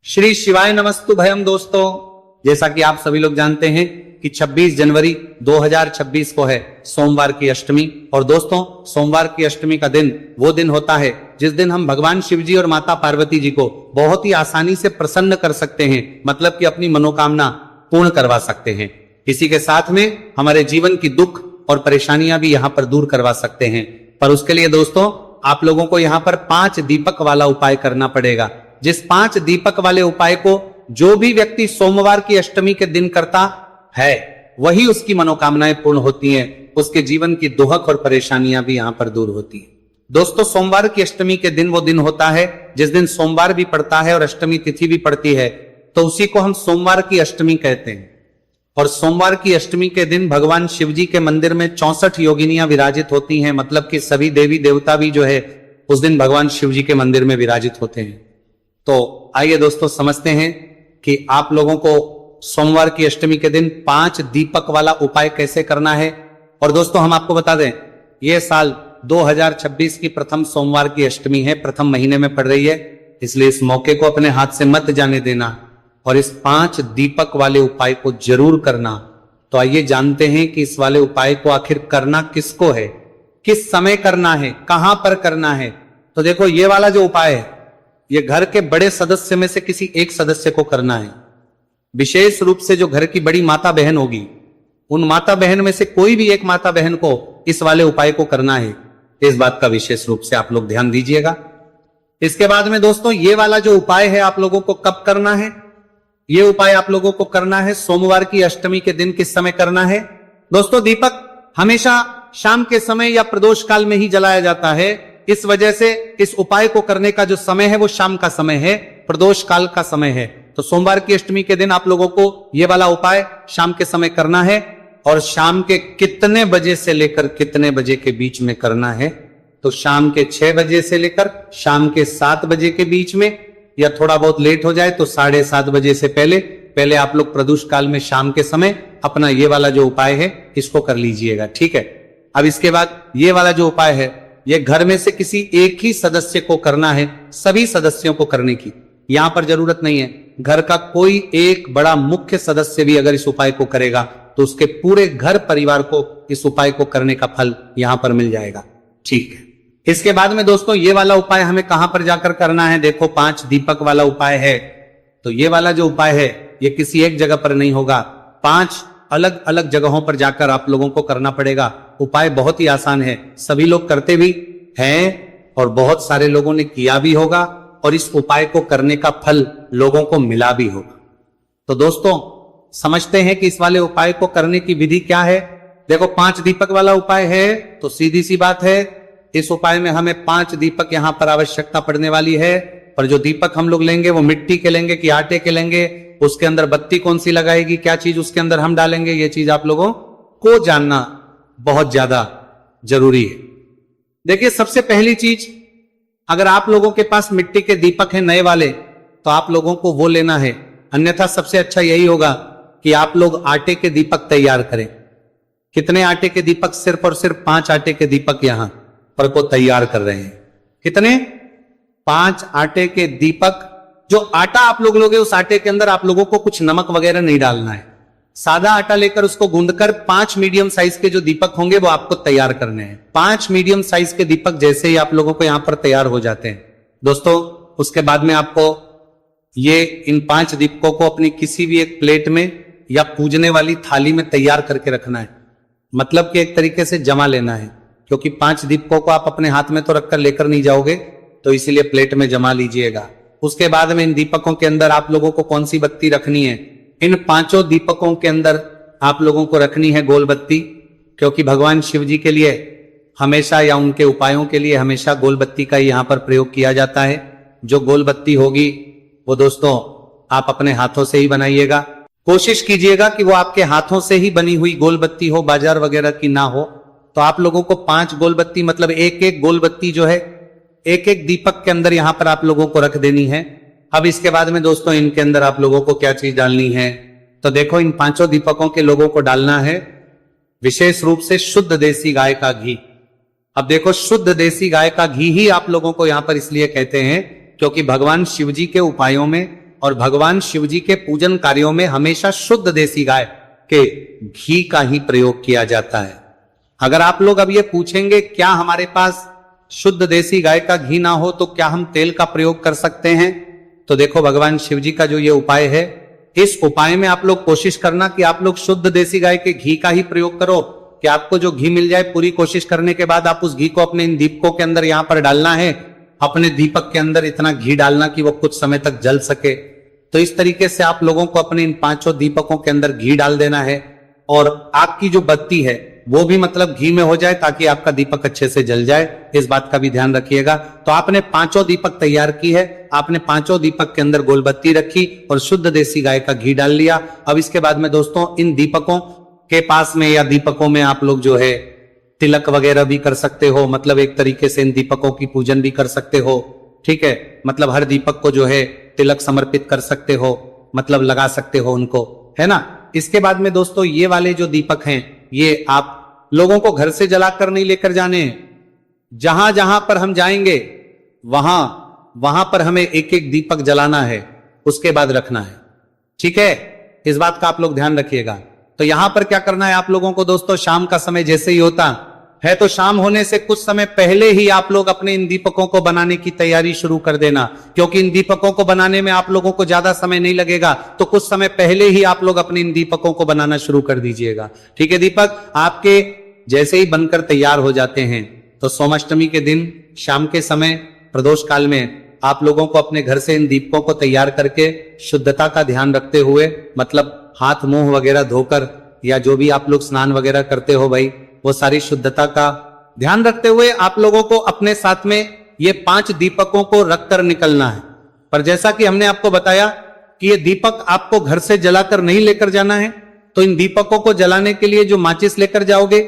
श्री शिवाय नमस्तु भयम। दोस्तों, जैसा कि आप सभी लोग जानते हैं कि 26 जनवरी 2026 को है सोमवार की अष्टमी। और दोस्तों, सोमवार की अष्टमी का दिन वो दिन होता है जिस दिन हम भगवान शिव जी और माता पार्वती जी को बहुत ही आसानी से प्रसन्न कर सकते हैं, मतलब कि अपनी मनोकामना पूर्ण करवा सकते हैं। इसी के साथ में हमारे जीवन की दुख और परेशानियां भी यहाँ पर दूर करवा सकते हैं। पर उसके लिए दोस्तों, आप लोगों को यहाँ पर 5 दीपक वाला उपाय करना पड़ेगा। जिस 5 दीपक वाले उपाय को जो भी व्यक्ति सोमवार की अष्टमी के दिन करता है, वही उसकी मनोकामनाएं पूर्ण होती हैं, उसके जीवन की दुहक और परेशानियां भी यहां पर दूर होती हैं। दोस्तों, सोमवार की अष्टमी के दिन वो दिन होता है जिस दिन सोमवार भी पड़ता है और अष्टमी तिथि भी पड़ती है, तो उसी को हम सोमवार की अष्टमी कहते हैं। और सोमवार की अष्टमी के दिन भगवान शिव जी के मंदिर में 64 योगिनियां विराजित होती हैं, मतलब कि सभी देवी देवता भी जो है उस दिन भगवान शिव जी के मंदिर में विराजित होते हैं। तो आइए दोस्तों, समझते हैं कि आप लोगों को सोमवार की अष्टमी के दिन 5 दीपक वाला उपाय कैसे करना है। और दोस्तों, हम आपको बता दें, यह साल 2026 की प्रथम सोमवार की अष्टमी है, प्रथम महीने में पड़ रही है, इसलिए इस मौके को अपने हाथ से मत जाने देना और इस 5 दीपक वाले उपाय को जरूर करना। तो आइए जानते हैं कि इस वाले उपाय को आखिर करना किसको है, किस समय करना है, कहां पर करना है। तो देखो, ये वाला जो उपाय है, ये घर के बड़े सदस्य में से किसी एक सदस्य को करना है। विशेष रूप से जो घर की बड़ी माता बहन होगी, उन माता बहन में से कोई भी एक माता बहन को इस वाले उपाय को करना है। इस बात का विशेष रूप से आप लोग ध्यान दीजिएगा। इसके बाद में दोस्तों, ये वाला जो उपाय है आप लोगों को कब करना है? ये उपाय आप लोगों को करना है सोमवार की अष्टमी के दिन। किस समय करना है? दोस्तों, दीपक हमेशा शाम के समय या प्रदोष काल में ही जलाया जाता है। इस वजह से इस उपाय को करने का जो समय है वो शाम का समय है, प्रदोष काल का समय है। तो सोमवार की अष्टमी के दिन आप लोगों को ये वाला उपाय शाम के समय करना है। और शाम के कितने बजे से लेकर कितने बजे के बीच में करना है? तो शाम के 6 बजे से लेकर शाम के 7 बजे के बीच में, या थोड़ा बहुत लेट हो जाए तो 7:30 बजे से पहले आप लोग प्रदोष काल में शाम के समय अपना ये वाला जो उपाय है इसको कर लीजिएगा, ठीक है। अब इसके बाद ये वाला जो उपाय है, ये घर में से किसी एक ही सदस्य को करना है, सभी सदस्यों को करने की यहां पर जरूरत नहीं है। घर का कोई एक बड़ा मुख्य सदस्य भी अगर इस उपाय को करेगा तो उसके पूरे घर परिवार को इस उपाय को करने का फल यहां पर मिल जाएगा, ठीक है। इसके बाद में दोस्तों, ये वाला उपाय हमें कहां पर जाकर करना है? देखो, 5 दीपक वाला उपाय है, तो ये वाला जो उपाय है ये किसी एक जगह पर नहीं होगा, 5 अलग अलग जगहों पर जाकर आप लोगों को करना पड़ेगा। उपाय बहुत ही आसान है, सभी लोग करते भी हैं और बहुत सारे लोगों ने किया भी होगा और इस उपाय को करने का फल लोगों को मिला भी होगा। तो दोस्तों, समझते हैं कि इस वाले उपाय को करने की विधि क्या है। देखो, 5 दीपक वाला उपाय है, तो सीधी सी बात है, इस उपाय में हमें 5 दीपक यहां पर आवश्यकता पड़ने वाली है। पर जो दीपक हम लोग लेंगे वो मिट्टी के लेंगे कि आटे के लेंगे, उसके अंदर बत्ती कौन सी लगाएगी, क्या चीज उसके अंदर हम डालेंगे, ये चीज आप लोगों को जानना बहुत ज्यादा जरूरी है। देखिए, सबसे पहली चीज, अगर आप लोगों के पास मिट्टी के दीपक हैं नए वाले, तो आप लोगों को वो लेना है। अन्यथा सबसे अच्छा यही होगा कि आप लोग आटे के दीपक तैयार करें। कितने आटे के दीपक? सिर्फ और सिर्फ 5 आटे के दीपक यहां पर को तैयार कर रहे हैं। कितने? 5 आटे के दीपक। जो आटा आप लोग लोगे, उस आटे के अंदर आप लोगों को कुछ नमक वगैरह नहीं डालना है। सादा आटा लेकर उसको गूंदकर 5 मीडियम साइज के जो दीपक होंगे वो आपको तैयार करने हैं। 5 मीडियम साइज के दीपक जैसे ही आप लोगों को यहां पर तैयार हो जाते हैं दोस्तों, उसके बाद में आपको ये इन 5 दीपकों को अपनी किसी भी एक प्लेट में या पूजने वाली थाली में तैयार करके रखना है। मतलब कि एक तरीके से जमा लेना है, क्योंकि 5 दीपकों को आप अपने हाथ में तो रखकर लेकर नहीं जाओगे, तो इसीलिए प्लेट में जमा लीजिएगा। उसके बाद में इन दीपकों के अंदर आप लोगों को कौन सी बत्ती रखनी है? इन 5 दीपकों के अंदर आप लोगों को रखनी है गोल बत्ती, क्योंकि भगवान शिव जी के लिए हमेशा, या उनके उपायों के लिए हमेशा गोल बत्ती का यहां पर प्रयोग किया जाता है। जो गोल बत्ती होगी वो दोस्तों आप अपने हाथों से ही बनाइएगा। कोशिश कीजिएगा कि वो आपके हाथों से ही बनी हुई गोल बत्ती हो, बाजार वगैरह की ना हो। तो आप लोगों को 5 गोल बत्ती, मतलब एक एक गोल बत्ती जो है एक एक दीपक के अंदर यहां पर आप लोगों को रख देनी है। अब इसके बाद में दोस्तों, इनके अंदर आप लोगों को क्या चीज डालनी है? तो देखो, इन 5 दीपकों के लोगों को डालना है विशेष रूप से शुद्ध देसी गाय का घी। अब देखो, शुद्ध देसी गाय का घी ही आप लोगों को यहां पर इसलिए कहते हैं क्योंकि भगवान शिव जी के उपायों में और भगवान शिव जी के पूजन कार्यों में हमेशा शुद्ध देसी गाय के घी का ही प्रयोग किया जाता है। अगर आप लोग अब ये पूछेंगे क्या हमारे पास शुद्ध देसी गाय का घी ना हो तो क्या हम तेल का प्रयोग कर सकते हैं, तो देखो भगवान शिव जी का जो ये उपाय है, इस उपाय में आप लोग कोशिश करना कि आप लोग शुद्ध देसी गाय के घी का ही प्रयोग करो, कि आपको जो घी मिल जाए। पूरी कोशिश करने के बाद आप उस घी को अपने इन दीपकों के अंदर यहां पर डालना है, अपने दीपक के अंदर इतना घी डालना कि वो कुछ समय तक जल सके। तो इस तरीके से आप लोगों को अपने इन 5 दीपकों के अंदर घी डाल देना है, और आग की जो बत्ती है वो भी मतलब घी में हो जाए ताकि आपका दीपक अच्छे से जल जाए, इस बात का भी ध्यान रखिएगा। तो आपने 5 दीपक तैयार की है, आपने 5 दीपक के अंदर गोलबत्ती रखी और शुद्ध देसी गाय का घी डाल लिया। अब इसके बाद में दोस्तों इन दीपकों के पास में या दीपकों में आप लोग जो है तिलक वगैरह भी कर सकते हो, मतलब एक तरीके से इन दीपकों की पूजन भी कर सकते हो, ठीक है। मतलब हर दीपक को जो है तिलक समर्पित कर सकते हो, मतलब लगा सकते हो उनको, है ना। इसके बाद में दोस्तों ये वाले जो दीपक हैं ये आप लोगों को घर से जलाकर नहीं लेकर जाने हैं, जहां जहां पर हम जाएंगे वहां पर हमें एक एक दीपक जलाना है, उसके बाद रखना है, ठीक है। इस बात का आप लोग ध्यान रखिएगा। तो यहां पर क्या करना है आप लोगों को दोस्तों, शाम का समय जैसे ही होता है तो शाम होने से कुछ समय पहले ही आप लोग अपने इन दीपकों को बनाने की तैयारी शुरू कर देना, क्योंकि इन दीपकों को बनाने में आप लोगों को ज्यादा समय नहीं लगेगा। तो कुछ समय पहले ही आप लोग अपने इन दीपकों को बनाना शुरू कर दीजिएगा, ठीक है। दीपक आपके जैसे ही बनकर तैयार हो जाते हैं तो सोमाष्टमी के दिन शाम के समय प्रदोष काल में आप लोगों को अपने घर से इन दीपकों को तैयार करके शुद्धता का ध्यान रखते हुए, मतलब हाथ मुंह वगैरह धोकर या जो भी आप लोग स्नान वगैरह करते हो भाई, वो सारी शुद्धता का ध्यान रखते हुए आप लोगों को अपने साथ में ये 5 दीपकों को रखकर निकलना है। पर जैसा कि हमने आपको बताया कि ये दीपक आपको घर से जलाकर नहीं लेकर जाना है, तो इन दीपकों को जलाने के लिए जो माचिस लेकर जाओगे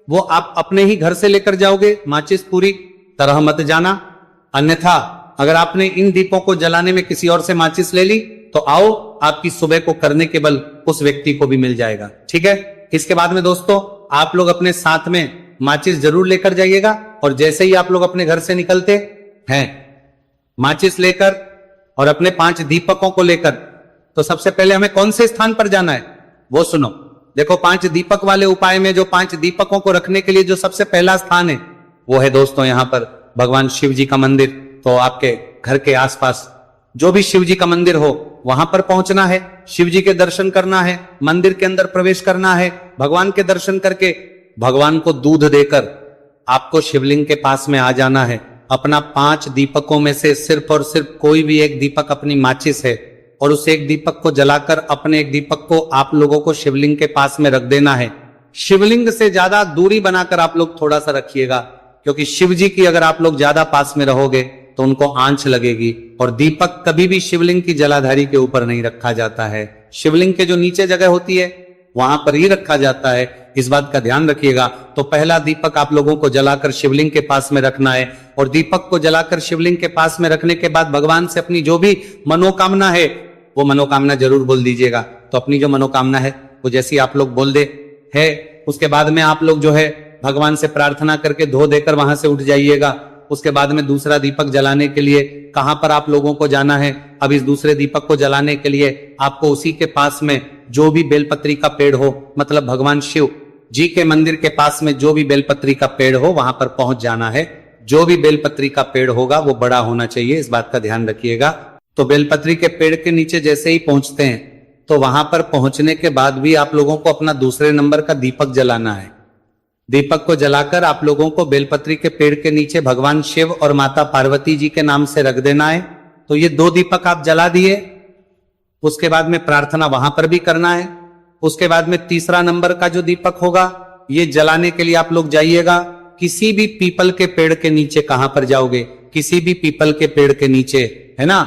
वो आप अपने ही घर से लेकर जाओगे, माचिस पूरी तरह मत जाना। अन्यथा अगर आपने इन दीपों को जलाने में किसी और से माचिस ले ली तो आओ आपकी सुबह को करने के बल उस व्यक्ति को भी मिल जाएगा, ठीक है। इसके बाद में दोस्तों आप लोग अपने साथ में माचिस जरूर लेकर जाइएगा, और जैसे ही आप लोग अपने घर से निकलते हैं माचिस लेकर और अपने 5 दीपकों को लेकर, तो सबसे पहले हमें कौन से स्थान पर जाना है वो सुनो। देखो 5 दीपक वाले उपाय में जो 5 दीपकों को रखने के लिए जो सबसे पहला स्थान है वो है दोस्तों यहाँ पर भगवान शिव जी का मंदिर। तो आपके घर के आसपास जो भी शिव जी का मंदिर हो वहां पर पहुंचना है, शिव जी के दर्शन करना है, मंदिर के अंदर प्रवेश करना है, भगवान के दर्शन करके भगवान को दूध देकर आपको शिवलिंग के पास में आ जाना है। अपना 5 दीपकों में से सिर्फ और सिर्फ कोई भी एक दीपक अपनी माचिस है और उस एक दीपक को जलाकर अपने एक दीपक को आप लोगों को शिवलिंग के पास में रख देना है। शिवलिंग से ज्यादा दूरी बनाकर आप लोग थोड़ा सा रखिएगा, क्योंकि शिव जी की अगर आप लोग ज्यादा पास में रहोगे तो उनको आंच लगेगी, और दीपक कभी भी शिवलिंग की जलाधारी के ऊपर नहीं रखा जाता है, शिवलिंग के जो नीचे जगह होती है वहां पर ही रखा जाता है, इस बात का ध्यान रखिएगा। तो पहला दीपक आप लोगों को जलाकर शिवलिंग के पास में रखना है, और दीपक को जलाकर शिवलिंग के पास में रखने के बाद भगवान से अपनी जो भी मनोकामना है वो मनोकामना जरूर बोल दीजिएगा। तो अपनी जो मनोकामना है वो जैसी आप लोग बोल दे है, उसके बाद में आप लोग जो है भगवान से प्रार्थना करके धो देकर वहां से उठ जाइएगा। उसके बाद में दूसरा दीपक जलाने के लिए कहां पर आप लोगों को जाना है। अब इस दूसरे दीपक को जलाने के लिए आपको उसी के पास में जो भी बेलपत्री का पेड़ हो, मतलब भगवान शिव जी के मंदिर के पास में जो भी बेलपत्री का पेड़ हो वहां पर पहुंच जाना है। जो भी बेलपत्री का पेड़ होगा वो बड़ा होना चाहिए, इस बात का ध्यान रखिएगा। तो बेलपत्री के पेड़ के नीचे जैसे ही पहुंचते हैं तो वहां पर पहुंचने के बाद भी आप लोगों को अपना दूसरे नंबर का दीपक जलाना है। दीपक को जलाकर आप लोगों को बेलपत्री के पेड़ के नीचे भगवान शिव और माता पार्वती जी के नाम से रख देना है। तो ये 2 दीपक आप जला दिए, उसके बाद में प्रार्थना वहां पर भी करना है। उसके बाद में तीसरा नंबर का जो दीपक होगा ये जलाने के लिए आप लोग जाइएगा किसी भी पीपल के पेड़ के नीचे। कहां पर जाओगे? किसी भी पीपल के पेड़ के नीचे, है ना।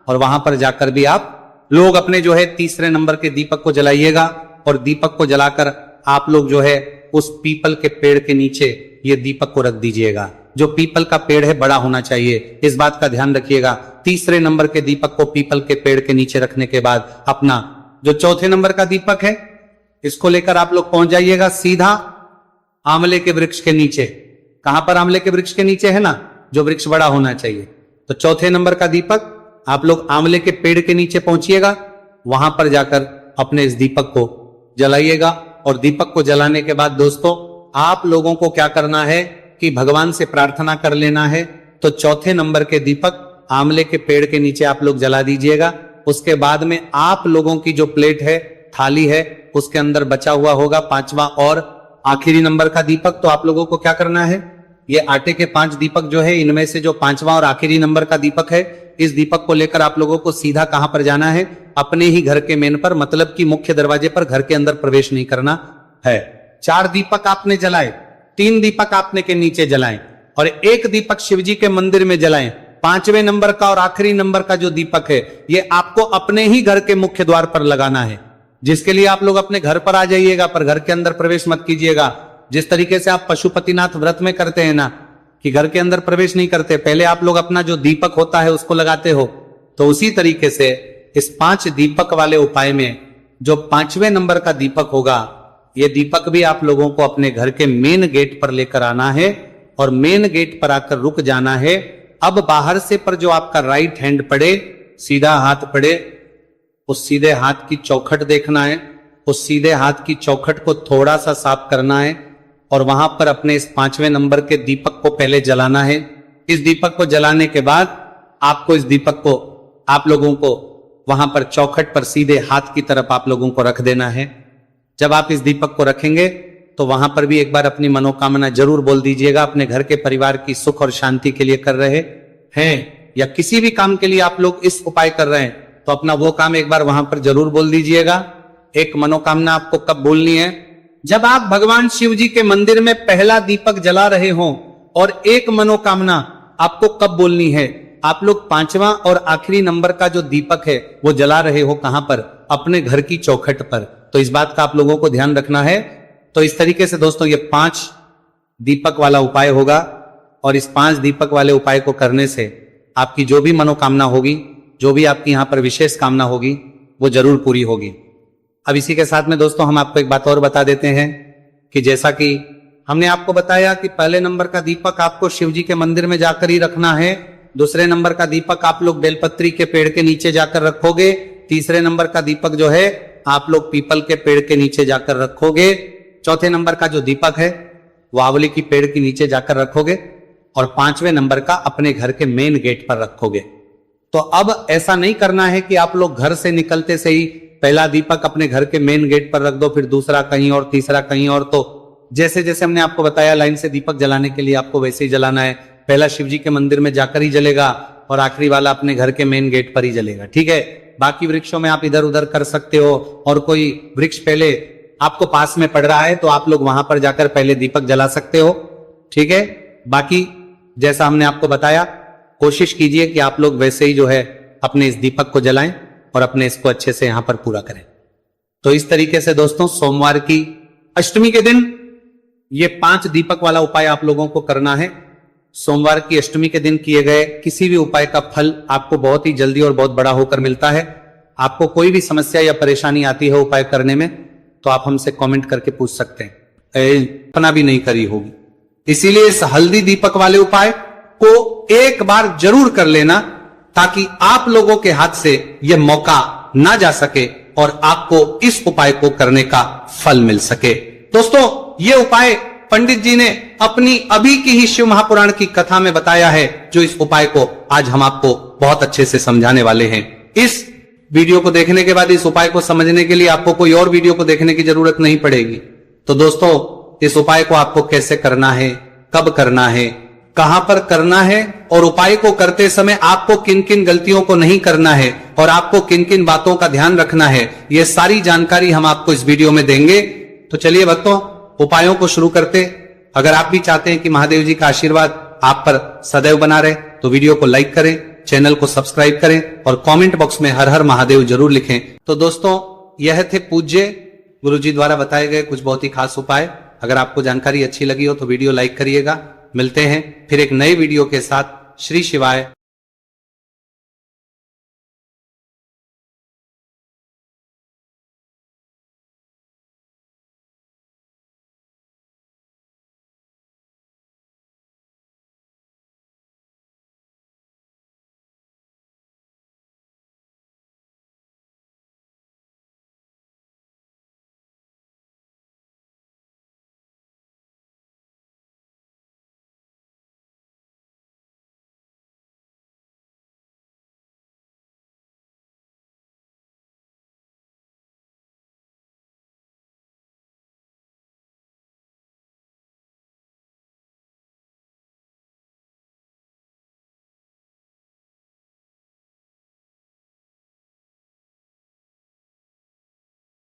और वहां पर जाकर भी आप लोग अपने जो है तीसरे नंबर के दीपक को जलाइएगा, और दीपक को जलाकर आप लोग जो है उस पीपल के पेड़ के नीचे ये दीपक को रख दीजिएगा। जो पीपल का पेड़ है बड़ा होना चाहिए, इस बात का ध्यान रखिएगा। तीसरे नंबर के दीपक को पीपल के पेड़ के नीचे रखने के बाद अपना जो चौथे नंबर का दीपक है इसको लेकर आप लोग पहुंच जाइएगा सीधा आंवले के वृक्ष के नीचे। कहां पर? आंवले के वृक्ष के नीचे, है ना, जो वृक्ष बड़ा होना चाहिए। तो चौथे नंबर का दीपक आप लोग आंवले के पेड़ के नीचे पहुंचिएगा, वहां पर जाकर अपने इस दीपक को जलाइएगा। और दीपक को जलाने के बाद दोस्तों आप लोगों को क्या करना है कि भगवान से प्रार्थना कर लेना है। तो चौथे नंबर के दीपक आंवले के पेड़ के नीचे आप लोग जला दीजिएगा। उसके बाद में आप लोगों की जो प्लेट है, थाली है, उसके अंदर बचा हुआ होगा पांचवा और आखिरी नंबर का दीपक। तो आप लोगों को क्या करना है, ये आटे के 5 दीपक जो है, इनमें से जो पांचवा और आखिरी नंबर का दीपक है, इस दीपक को लेकर आप लोगों को सीधा कहां पर जाना है, अपने ही घर के मेन पर, मतलब कि मुख्य दरवाजे पर, घर के अंदर प्रवेश नहीं करना है। 4 दीपक आपने जलाए, 3 दीपक आपने के नीचे जलाए और 1 दीपक शिवजी के मंदिर में जलाएं। 5वें नंबर का और आखिरी नंबर का जो दीपक है, ये आपको अपने ही घर के मुख्य द्वार पर लगाना है, जिसके लिए आप लोग अपने घर पर आ जाइएगा, पर घर के अंदर प्रवेश मत कीजिएगा। जिस तरीके से आप पशुपतिनाथ व्रत में करते हैं ना, कि घर के अंदर प्रवेश नहीं करते, पहले आप लोग अपना जो दीपक होता है उसको लगाते हो, तो उसी तरीके से इस 5 दीपक वाले उपाय में जो 5वें नंबर का दीपक होगा, ये दीपक भी आप लोगों को अपने घर के मेन गेट पर लेकर आना है और मेन गेट पर आकर रुक जाना है। अब बाहर से पर जो आपका राइट हैंड पड़े, सीधा हाथ पड़े, उस सीधे हाथ की चौखट देखना है। उस सीधे हाथ की चौखट को थोड़ा सा साफ करना है और वहां पर अपने इस 5वें नंबर के दीपक को पहले जलाना है। इस दीपक को जलाने के बाद आपको इस दीपक को, आप लोगों को वहां पर चौखट पर सीधे हाथ की तरफ आप लोगों को रख देना है। जब आप इस दीपक को रखेंगे तो वहां पर भी एक बार अपनी मनोकामना जरूर बोल दीजिएगा। अपने घर के परिवार की सुख और शांति के लिए कर रहे हैं या किसी भी काम के लिए आप लोग इस उपाय कर रहे हैं, तो अपना वो काम एक बार वहां पर जरूर बोल दीजिएगा। एक मनोकामना आपको कब बोलनी है, जब आप भगवान शिव जी के मंदिर में पहला दीपक जला रहे हो। और एक मनोकामना आपको कब बोलनी है, आप लोग 5वां और आखिरी नंबर का जो दीपक है वो जला रहे हो कहां पर, अपने घर की चौखट पर। तो इस बात का आप लोगों को ध्यान रखना है। तो इस तरीके से दोस्तों ये 5 दीपक वाला उपाय होगा और इस 5 दीपक वाले उपाय को करने से आपकी जो भी मनोकामना होगी, जो भी आपकी यहां पर विशेष कामना होगी, वो जरूर पूरी होगी। अब इसी के साथ में दोस्तों हम आपको एक बात और बता देते हैं कि जैसा कि हमने आपको बताया कि पहले नंबर का दीपक आपको शिवजी के मंदिर में जाकर ही रखना है। दूसरे नंबर का दीपक आप लोग बेलपत्री के पेड़ के नीचे जाकर रखोगे। तीसरे नंबर का दीपक जो है आप लोग पीपल के पेड़ के नीचे जाकर रखोगे। चौथे नंबर का जो दीपक है वो आंवले की पेड़ के नीचे जाकर रखोगे और 5वें नंबर का अपने घर के मेन गेट पर रखोगे। तो अब ऐसा नहीं करना है कि आप लोग घर से निकलते से ही पहला दीपक अपने घर के मेन गेट पर रख दो, फिर दूसरा कहीं और, तीसरा कहीं और। तो जैसे जैसे हमने आपको बताया लाइन से दीपक जलाने के लिए आपको वैसे ही जलाना है। पहला शिवजी के मंदिर में जाकर ही जलेगा और आखिरी वाला अपने घर के मेन गेट पर ही जलेगा, ठीक है। बाकी वृक्षों में आप इधर उधर कर सकते हो और कोई वृक्ष पहले आपको पास में पड़ रहा है तो आप लोग वहां पर जाकर पहले दीपक जला सकते हो, ठीक है। बाकी जैसा हमने आपको बताया, कोशिश कीजिए कि आप लोग वैसे ही जो है अपने इस दीपक को जलाएं और अपने इसको अच्छे से यहां पर पूरा करें। तो इस तरीके से दोस्तों सोमवार की अष्टमी के दिन ये 5 दीपक वाला उपाय आप लोगों को करना है। सोमवार की अष्टमी के दिन किए गए किसी भी उपाय का फल आपको बहुत ही जल्दी और बहुत बड़ा होकर मिलता है। आपको कोई भी समस्या या परेशानी आती है उपाय करने में तो आप हमसे कमेंट करके पूछ सकते हैं, कल्पना भी नहीं करी होगी। इसीलिए इस हल्दी दीपक वाले उपाय को एक बार जरूर कर लेना ताकि आप लोगों के हाथ से यह मौका ना जा सके और आपको इस उपाय को करने का फल मिल सके। दोस्तों ये उपाय पंडित जी ने अपनी अभी की ही शिव महापुराण की कथा में बताया है, जो इस उपाय को आज हम आपको बहुत अच्छे से समझाने वाले हैं। इस वीडियो को देखने के बाद इस उपाय को समझने के लिए आपको कोई और वीडियो को देखने की जरूरत नहीं पड़ेगी। तो दोस्तों इस उपाय को आपको कैसे करना है, कब करना है, कहां पर करना है और उपाय को करते समय आपको किन किन गलतियों को नहीं करना है और आपको किन किन बातों का ध्यान रखना है, यह सारी जानकारी हम आपको इस वीडियो में देंगे। तो चलिए भक्तों उपायों को शुरू करते। अगर आप भी चाहते हैं कि महादेव जी का आशीर्वाद आप पर सदैव बना रहे तो वीडियो को लाइक करें, चैनल को सब्सक्राइब करें और कमेंट बॉक्स में हर हर महादेव जरूर लिखें। तो दोस्तों यह थे पूज्य गुरु जी द्वारा बताए गए कुछ बहुत ही खास उपाय। अगर आपको जानकारी अच्छी लगी हो तो वीडियो लाइक करिएगा। मिलते हैं फिर एक नए वीडियो के साथ। श्री शिवाय।